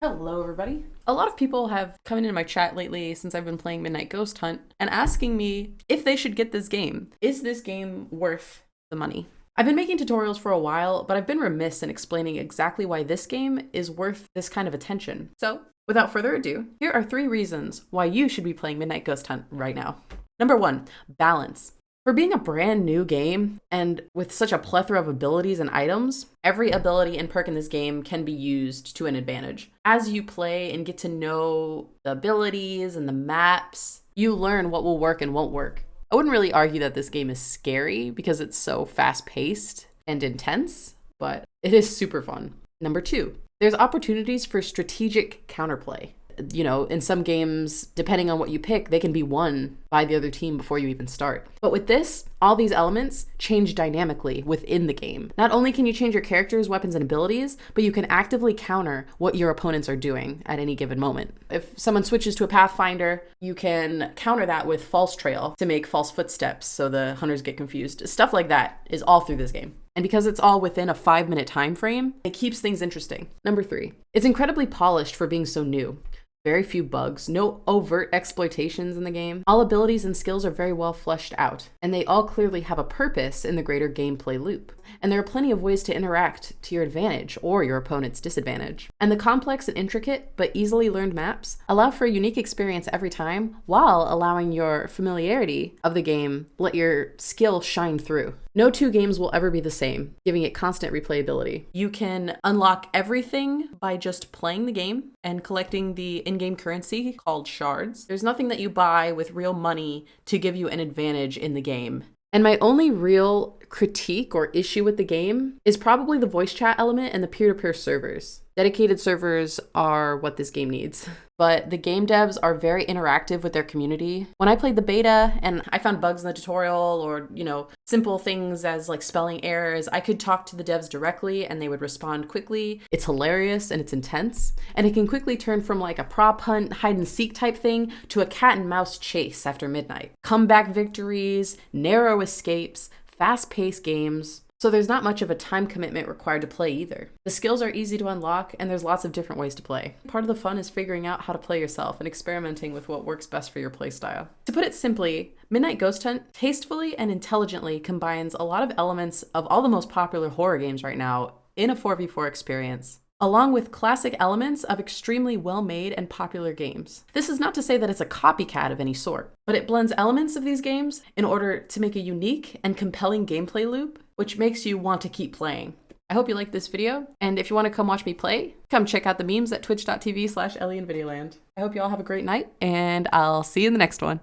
Hello everybody. A lot of people have come into my chat lately since I've been playing Midnight Ghost Hunt and asking me if they should get this game. Is this game worth the money? I've been making tutorials for a while, but I've been remiss in explaining exactly why this game is worth this kind of attention. So, without further ado, here are 3 reasons why you should be playing Midnight Ghost Hunt right now. Number 1, balance. For being a brand new game, and with such a plethora of abilities and items, every ability and perk in this game can be used to an advantage. As you play and get to know the abilities and the maps, you learn what will work and won't work. I wouldn't really argue that this game is scary because it's so fast-paced and intense, but it is super fun. Number 2, there's opportunities for strategic counterplay. You know, in some games, depending on what you pick, they can be won by the other team before you even start. But with this, all these elements change dynamically within the game. Not only can you change your characters, weapons, and abilities, but you can actively counter what your opponents are doing at any given moment. If someone switches to a Pathfinder, you can counter that with False Trail to make false footsteps so the hunters get confused. Stuff like that is all through this game. And because it's all within a 5-minute time frame, it keeps things interesting. Number 3, it's incredibly polished for being so new. Very few bugs, no overt exploitations in the game. All abilities and skills are very well fleshed out, and they all clearly have a purpose in the greater gameplay loop. And there are plenty of ways to interact to your advantage or your opponent's disadvantage. And the complex and intricate but easily learned maps allow for a unique experience every time while allowing your familiarity of the game let your skill shine through. No 2 games will ever be the same, giving it constant replayability. You can unlock everything by just playing the game and collecting the in-game currency called shards. There's nothing that you buy with real money to give you an advantage in the game. And my only real critique or issue with the game is probably the voice chat element and the peer-to-peer servers. Dedicated servers are what this game needs. But the game devs are very interactive with their community. When I played the beta and I found bugs in the tutorial or, simple things as like spelling errors, I could talk to the devs directly and they would respond quickly. It's hilarious and it's intense. And it can quickly turn from like a prop hunt, hide and seek type thing to a cat and mouse chase after midnight. Comeback victories, narrow escapes, fast-paced games. So there's not much of a time commitment required to play either. The skills are easy to unlock and there's lots of different ways to play. Part of the fun is figuring out how to play yourself and experimenting with what works best for your playstyle. To put it simply, Midnight Ghost Hunt tastefully and intelligently combines a lot of elements of all the most popular horror games right now in a 4v4 experience, along with classic elements of extremely well-made and popular games. This is not to say that it's a copycat of any sort, but it blends elements of these games in order to make a unique and compelling gameplay loop, which makes you want to keep playing. I hope you liked this video, and if you want to come watch me play, come check out the memes at twitch.tv/EllieInVideoland. I hope you all have a great night, and I'll see you in the next one.